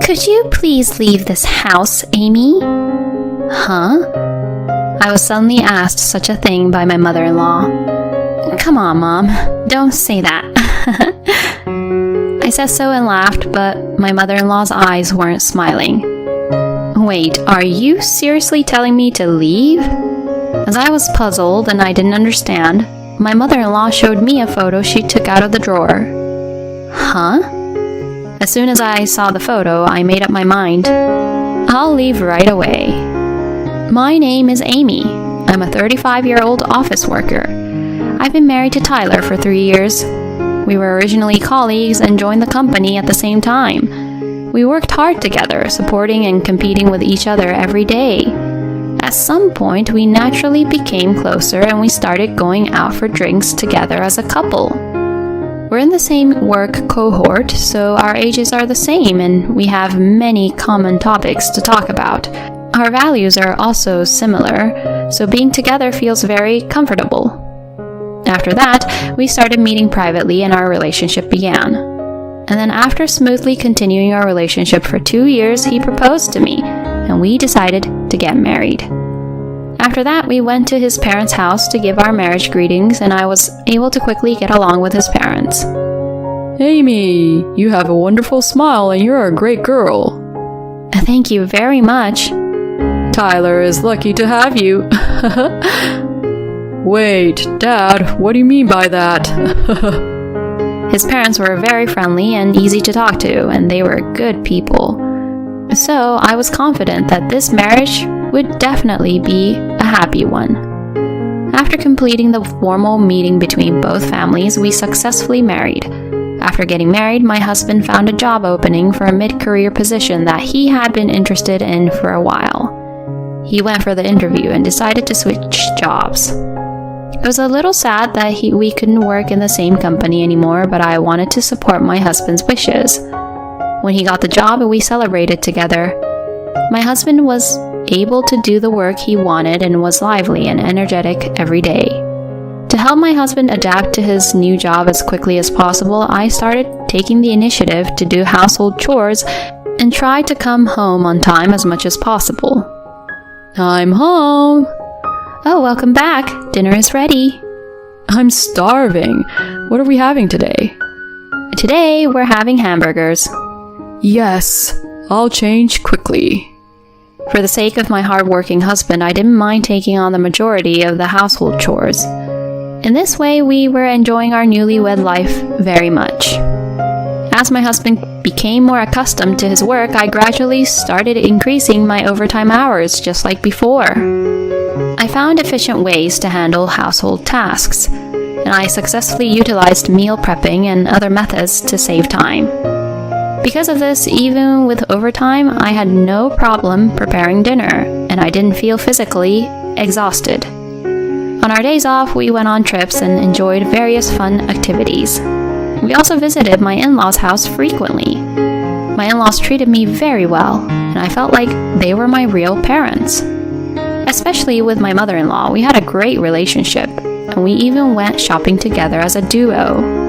Could you please leave this house, Amy? Huh? I was suddenly asked such a thing by my mother-in-law. Come on, Mom, don't say that. I said so and laughed, but my mother-in-law's eyes weren't smiling. Wait, are you seriously telling me to leave? As I was puzzled and I didn't understand, my mother-in-law showed me a photo she took out of the drawer. Huh? As soon as I saw the photo, I made up my mind. I'll leave right away. My name is Amy. I'm a 35-year-old office worker. I've been married to Tyler for 3 years. We were originally colleagues and joined the company at the same time. We worked hard together, supporting and competing with each other every day. At some point, we naturally became closer and we started going out for drinks together as a couple. We're in the same work cohort, so our ages are the same and we have many common topics to talk about. Our values are also similar, so being together feels very comfortable. After that, we started meeting privately and our relationship began. And then after smoothly continuing our relationship for 2 years, he proposed to me, and we decided to get married. After that, we went to his parents' house to give our marriage greetings, and I was able to quickly get along with his parents. Amy, you have a wonderful smile and you're a great girl. Thank you very much. Tyler is lucky to have you. Wait, Dad, what do you mean by that? His parents were very friendly and easy to talk to, and they were good people. So I was confident that this marriage would definitely be a happy one. After completing the formal meeting between both families, we successfully married. After getting married, my husband found a job opening for a mid-career position that he had been interested in for a while. He went for the interview and decided to switch jobs. It was a little sad that we couldn't work in the same company anymore, but I wanted to support my husband's wishes. When he got the job, we celebrated together. My husband was able to do the work he wanted and was lively and energetic every day. To help my husband adapt to his new job as quickly as possible, I started taking the initiative to do household chores and try to come home on time as much as possible. I'm home. Oh, welcome back. Dinner is ready. I'm starving. What are we having today? Today, we're having hamburgers. Yes, I'll change quickly. For the sake of my hard-working husband, I didn't mind taking on the majority of the household chores. In this way, we were enjoying our newlywed life very much. As my husband became more accustomed to his work, I gradually started increasing my overtime hours just like before. I found efficient ways to handle household tasks, and I successfully utilized meal prepping and other methods to save time. Because of this, even with overtime, I had no problem preparing dinner, and I didn't feel physically exhausted. On our days off, we went on trips and enjoyed various fun activities. We also visited my in-laws' house frequently. My in-laws treated me very well, and I felt like they were my real parents. Especially with my mother-in-law, we had a great relationship, and we even went shopping together as a duo.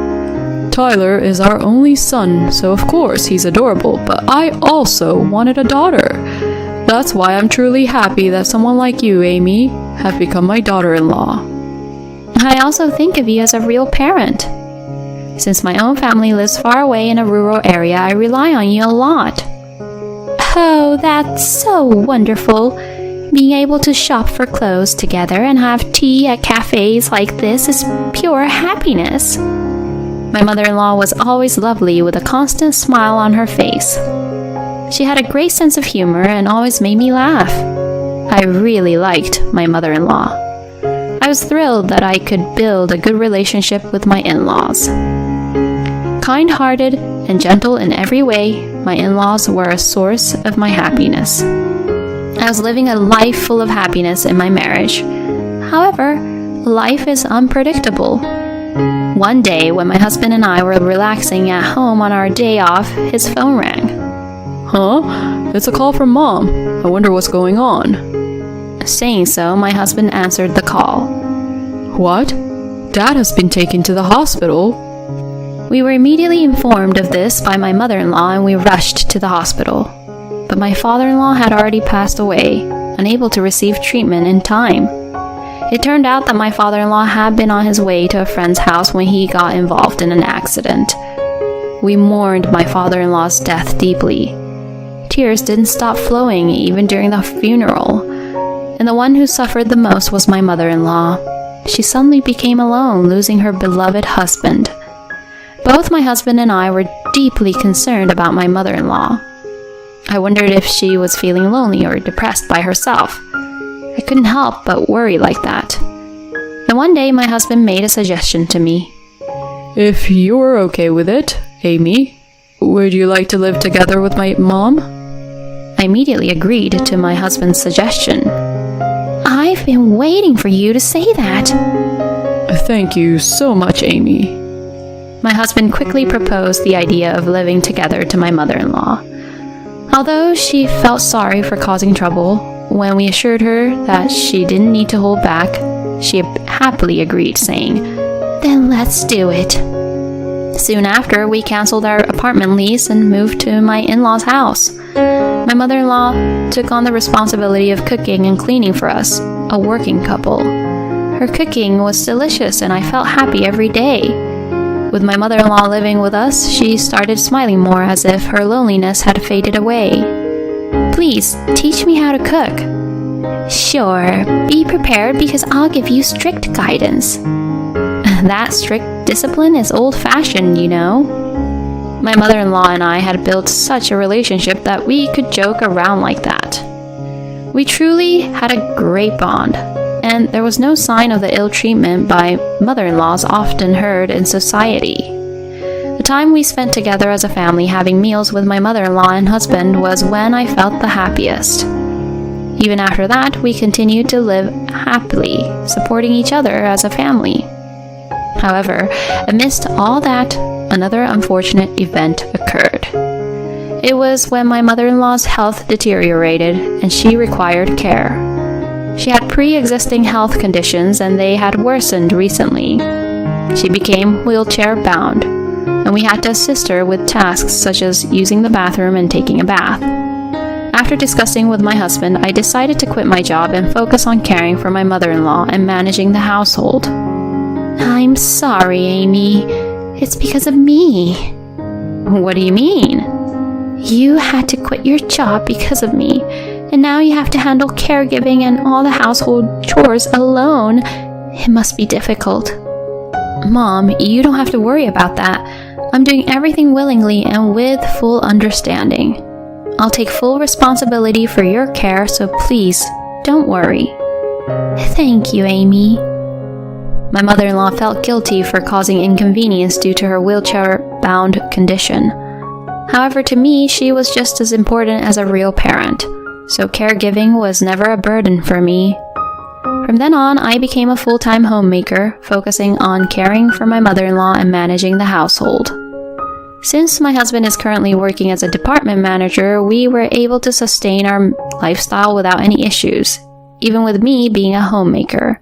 Tyler is our only son, so of course he's adorable, but I also wanted a daughter. That's why I'm truly happy that someone like you, Amy, have become my daughter-in-law. I also think of you as a real parent. Since my own family lives far away in a rural area, I rely on you a lot. Oh, that's so wonderful. Being able to shop for clothes together and have tea at cafes like this is pure happiness. My mother-in-law was always lovely with a constant smile on her face. She had a great sense of humor and always made me laugh. I really liked my mother-in-law. I was thrilled that I could build a good relationship with my in-laws. Kind-hearted and gentle in every way, my in-laws were a source of my happiness. I was living a life full of happiness in my marriage. However, life is unpredictable. One day, when my husband and I were relaxing at home on our day off, his phone rang. Huh? It's a call from Mom. I wonder what's going on. Saying so, my husband answered the call. What? Dad has been taken to the hospital? We were immediately informed of this by my mother-in-law and we rushed to the hospital. But my father-in-law had already passed away, unable to receive treatment in time. It turned out that my father-in-law had been on his way to a friend's house when he got involved in an accident. We mourned my father-in-law's death deeply. Tears didn't stop flowing even during the funeral. And the one who suffered the most was my mother-in-law. She suddenly became alone, losing her beloved husband. Both my husband and I were deeply concerned about my mother-in-law. I wondered if she was feeling lonely or depressed by herself. I couldn't help but worry like that. Then one day my husband made a suggestion to me. If you're okay with it, Amy, would you like to live together with my mom? I immediately agreed to my husband's suggestion. I've been waiting for you to say that. Thank you so much, Amy. My husband quickly proposed the idea of living together to my mother-in-law. Although she felt sorry for causing trouble, when we assured her that she didn't need to hold back, she happily agreed, saying, "Then let's do it." Soon after, we canceled our apartment lease and moved to my in-laws' house. My mother-in-law took on the responsibility of cooking and cleaning for us, a working couple. Her cooking was delicious and I felt happy every day. With my mother-in-law living with us, she started smiling more as if her loneliness had faded away. "Please, teach me how to cook." "Sure, be prepared because I'll give you strict guidance." That strict discipline is old-fashioned, you know. My mother-in-law and I had built such a relationship that we could joke around like that. We truly had a great bond, and there was no sign of the ill treatment by mother-in-laws often heard in society. The time we spent together as a family having meals with my mother-in-law and husband was when I felt the happiest. Even after that, we continued to live happily, supporting each other as a family. However, amidst all that, another unfortunate event occurred. It was when my mother-in-law's health deteriorated and she required care. She had pre-existing health conditions and they had worsened recently. She became wheelchair-bound, and we had to assist her with tasks such as using the bathroom and taking a bath. After discussing with my husband, I decided to quit my job and focus on caring for my mother-in-law and managing the household. "I'm sorry, Amy. It's because of me." "What do you mean?" "You had to quit your job because of me, and now you have to handle caregiving and all the household chores alone. It must be difficult." "Mom, you don't have to worry about that. I'm doing everything willingly and with full understanding. I'll take full responsibility for your care, so please, don't worry." "Thank you, Amy." My mother-in-law felt guilty for causing inconvenience due to her wheelchair-bound condition. However, to me, she was just as important as a real parent, so caregiving was never a burden for me. From then on, I became a full-time homemaker, focusing on caring for my mother-in-law and managing the household. Since my husband is currently working as a department manager, we were able to sustain our lifestyle without any issues, even with me being a homemaker.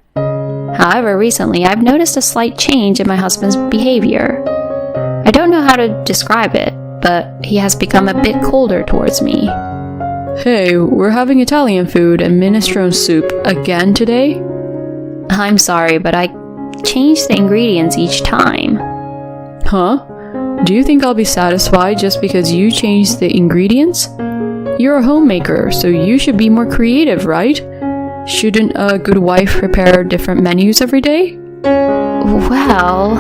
However, recently I've noticed a slight change in my husband's behavior. I don't know how to describe it, but he has become a bit colder towards me. Hey, we're having Italian food and minestrone soup again today? I'm sorry, but I change the ingredients each time. Huh? Do you think I'll be satisfied just because you changed the ingredients? You're a homemaker, so you should be more creative, right? Shouldn't a good wife prepare different menus every day? Well,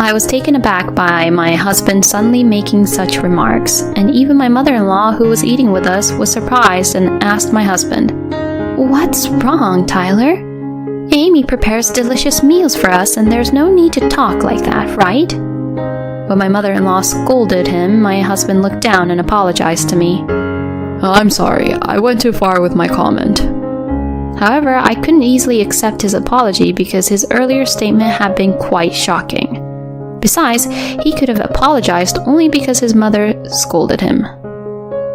I was taken aback by my husband suddenly making such remarks, and even my mother-in-law, who was eating with us, was surprised and asked my husband, "What's wrong, Tyler? Amy prepares delicious meals for us and there's no need to talk like that, right?" When my mother-in-law scolded him, my husband looked down and apologized to me. I'm sorry, I went too far with my comment. However, I couldn't easily accept his apology because his earlier statement had been quite shocking. Besides, he could have apologized only because his mother scolded him.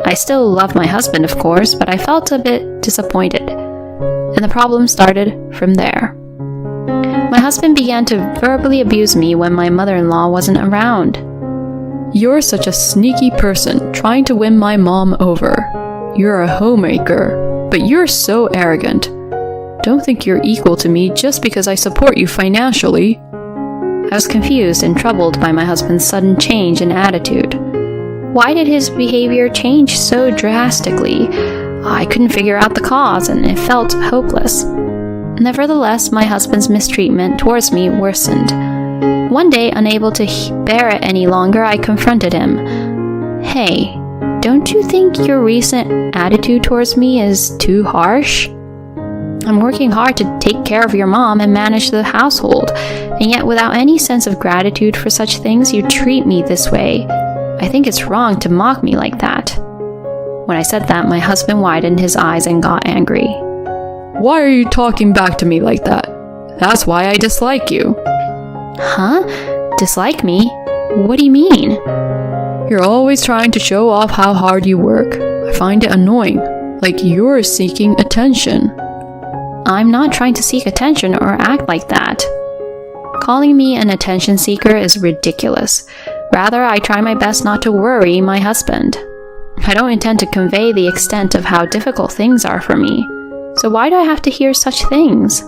I still love my husband, of course, but I felt a bit disappointed, and the problem started from there. My husband began to verbally abuse me when my mother-in-law wasn't around. You're such a sneaky person, trying to win my mom over. You're a homemaker, but you're so arrogant. Don't think you're equal to me just because I support you financially. I was confused and troubled by my husband's sudden change in attitude. Why did his behavior change so drastically? I couldn't figure out the cause, and it felt hopeless. Nevertheless, my husband's mistreatment towards me worsened. One day, unable to bear it any longer, I confronted him. Hey, don't you think your recent attitude towards me is too harsh? I'm working hard to take care of your mom and manage the household, and yet without any sense of gratitude for such things, you treat me this way. I think it's wrong to mock me like that. When I said that, my husband widened his eyes and got angry. Why are you talking back to me like that? That's why I dislike you. Huh? Dislike me? What do you mean? You're always trying to show off how hard you work. I find it annoying, like you're seeking attention. I'm not trying to seek attention or act like that. Calling me an attention seeker is ridiculous. Rather, I try my best not to worry my husband. I don't intend to convey the extent of how difficult things are for me. So why do I have to hear such things?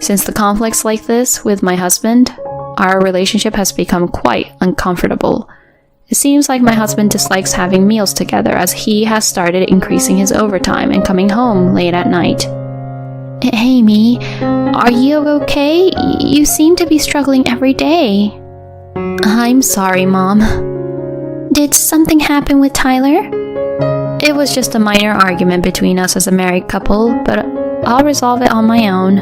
Since the conflicts like this with my husband, our relationship has become quite uncomfortable. It seems like my husband dislikes having meals together as he has started increasing his overtime and coming home late at night. Amy, are you okay? You seem to be struggling every day. I'm sorry, Mom. Did something happen with Tyler? It was just a minor argument between us as a married couple, but I'll resolve it on my own.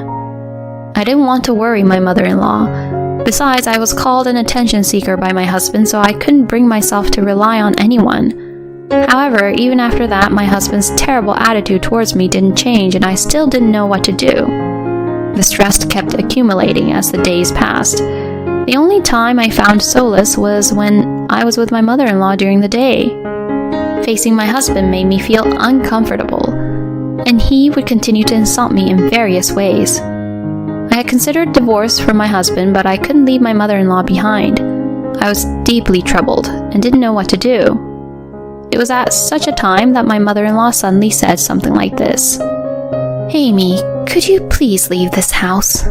I didn't want to worry my mother-in-law. Besides, I was called an attention seeker by my husband, so I couldn't bring myself to rely on anyone. However, even after that, my husband's terrible attitude towards me didn't change, and I still didn't know what to do. The stress kept accumulating as the days passed. The only time I found solace was when I was with my mother-in-law during the day. Facing my husband made me feel uncomfortable, and he would continue to insult me in various ways. I had considered divorce from my husband, but I couldn't leave my mother-in-law behind. I was deeply troubled and didn't know what to do. It was at such a time that my mother-in-law suddenly said something like this. Amy, could you please leave this house?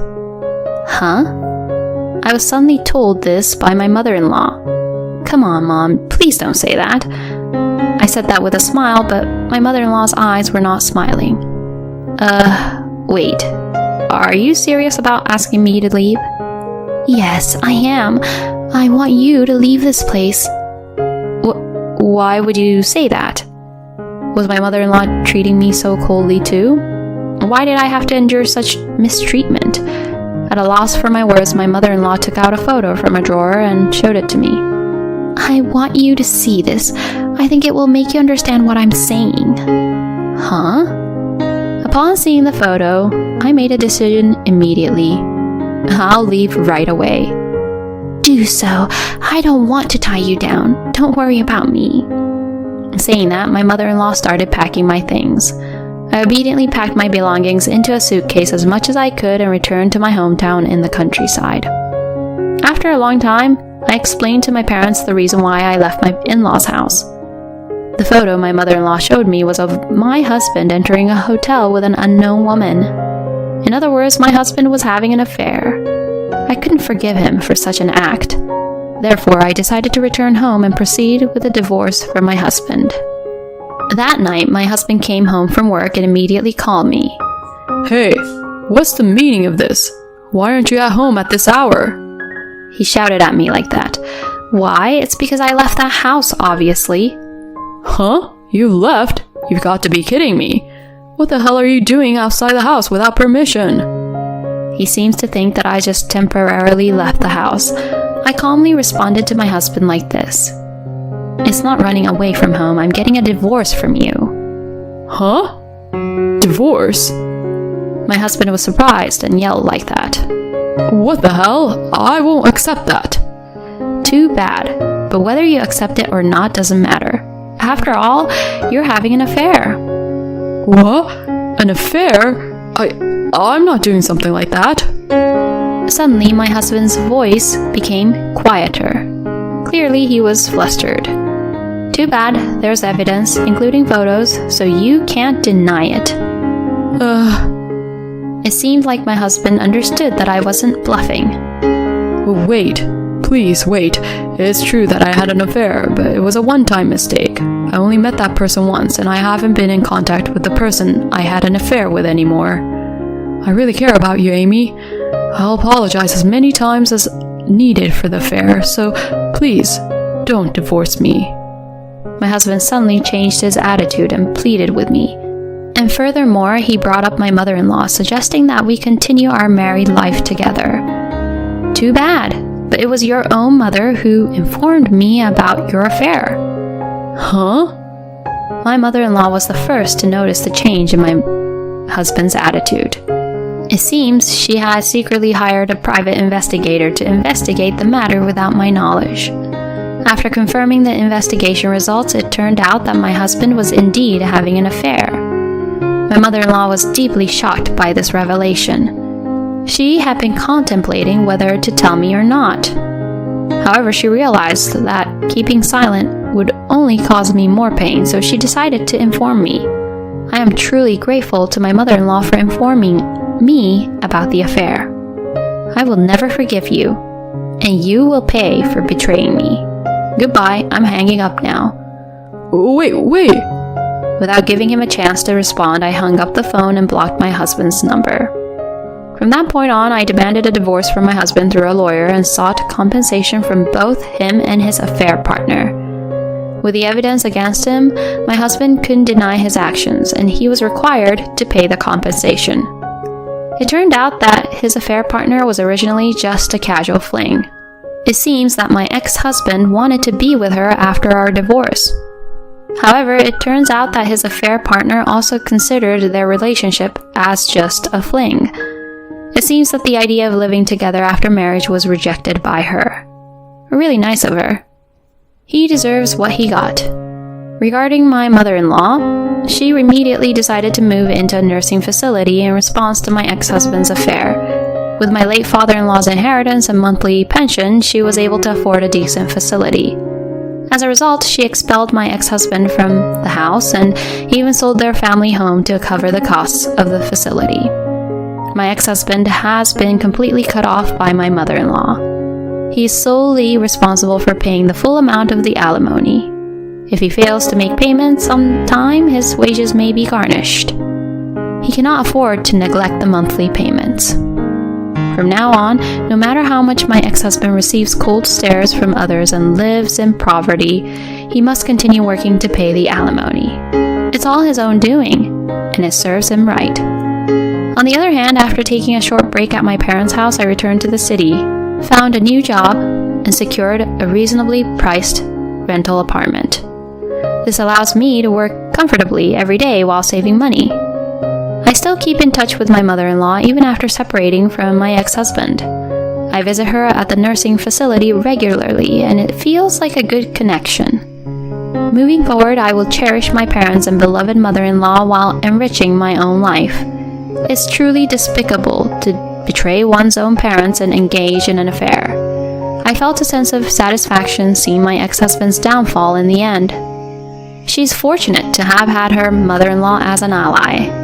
Huh? I was suddenly told this by my mother-in-law. Come on, Mom, please don't say that. I said that with a smile, but my mother-in-law's eyes were not smiling. Wait. Are you serious about asking me to leave? Yes, I am. I want you to leave this place. Why would you say that? Was my mother-in-law treating me so coldly too? Why did I have to endure such mistreatment? At a loss for my words, my mother-in-law took out a photo from a drawer and showed it to me. I want you to see this. I think it will make you understand what I'm saying. Huh? Upon seeing the photo, I made a decision immediately. I'll leave right away. Do so. I don't want to tie you down. Don't worry about me. Saying that, my mother-in-law started packing my things. I obediently packed my belongings into a suitcase as much as I could and returned to my hometown in the countryside. After a long time, I explained to my parents the reason why I left my in-laws' house. The photo my mother-in-law showed me was of my husband entering a hotel with an unknown woman. In other words, my husband was having an affair. I couldn't forgive him for such an act. Therefore, I decided to return home and proceed with a divorce from my husband. That night, my husband came home from work and immediately called me. Hey, what's the meaning of this? Why aren't you at home at this hour? He shouted at me like that. Why? It's because I left that house, obviously. Huh? You left? You've got to be kidding me. What the hell are you doing outside the house without permission? He seems to think that I just temporarily left the house. I calmly responded to my husband like this. It's not running away from home. I'm getting a divorce from you. Huh? Divorce? My husband was surprised and yelled like that. What the hell? I won't accept that. Too bad. But whether you accept it or not doesn't matter. After all, you're having an affair. What? An affair? I'm not doing something like that. Suddenly, my husband's voice became quieter. Clearly, he was flustered. Too bad, there's evidence, including photos, so you can't deny it. It seemed like my husband understood that I wasn't bluffing. Wait. Please, wait. It's true that I had an affair, but it was a one-time mistake. I only met that person once, and I haven't been in contact with the person I had an affair with anymore. I really care about you, Amy. I'll apologize as many times as needed for the affair, so please, don't divorce me. My husband suddenly changed his attitude and pleaded with me. And furthermore, he brought up my mother-in-law, suggesting that we continue our married life together. Too bad. But it was your own mother who informed me about your affair. Huh? My mother-in-law was the first to notice the change in my husband's attitude. It seems she had secretly hired a private investigator to investigate the matter without my knowledge. After confirming the investigation results, it turned out that my husband was indeed having an affair. My mother-in-law was deeply shocked by this revelation. She had been contemplating whether to tell me or not. However, she realized that keeping silent would only cause me more pain, so she decided to inform me. I am truly grateful to my mother-in-law for informing me about the affair. I will never forgive you, and you will pay for betraying me. Goodbye, I'm hanging up now. Wait. Without giving him a chance to respond, I hung up the phone and blocked my husband's number. From that point on, I demanded a divorce from my husband through a lawyer and sought compensation from both him and his affair partner. With the evidence against him, my husband couldn't deny his actions, and he was required to pay the compensation. It turned out that his affair partner was originally just a casual fling. It seems that my ex-husband wanted to be with her after our divorce. However, it turns out that his affair partner also considered their relationship as just a fling. It seems that the idea of living together after marriage was rejected by her. Really nice of her. He deserves what he got. Regarding my mother-in-law, she immediately decided to move into a nursing facility in response to my ex-husband's affair. With my late father-in-law's inheritance and monthly pension, she was able to afford a decent facility. As a result, she expelled my ex-husband from the house and even sold their family home to cover the costs of the facility. My ex-husband has been completely cut off by my mother-in-law. He is solely responsible for paying the full amount of the alimony. If he fails to make payments on time, his wages may be garnished. He cannot afford to neglect the monthly payments. From now on, no matter how much my ex-husband receives cold stares from others and lives in poverty, he must continue working to pay the alimony. It's all his own doing, and it serves him right. On the other hand, after taking a short break at my parents' house, I returned to the city, found a new job, and secured a reasonably priced rental apartment. This allows me to work comfortably every day while saving money. I still keep in touch with my mother-in-law even after separating from my ex-husband. I visit her at the nursing facility regularly, and it feels like a good connection. Moving forward, I will cherish my parents and beloved mother-in-law while enriching my own life. It's truly despicable to betray one's own parents and engage in an affair. I felt a sense of satisfaction seeing my ex-husband's downfall in the end. She's fortunate to have had her mother-in-law as an ally.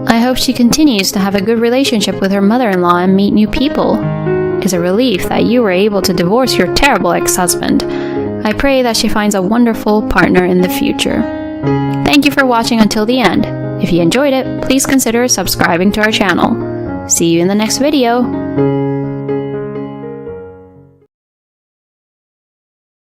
I hope she continues to have a good relationship with her mother-in-law and meet new people. It's a relief that you were able to divorce your terrible ex-husband. I pray that she finds a wonderful partner in the future. Thank you for watching until the end. If you enjoyed it, please consider subscribing to our channel. See you in the next video.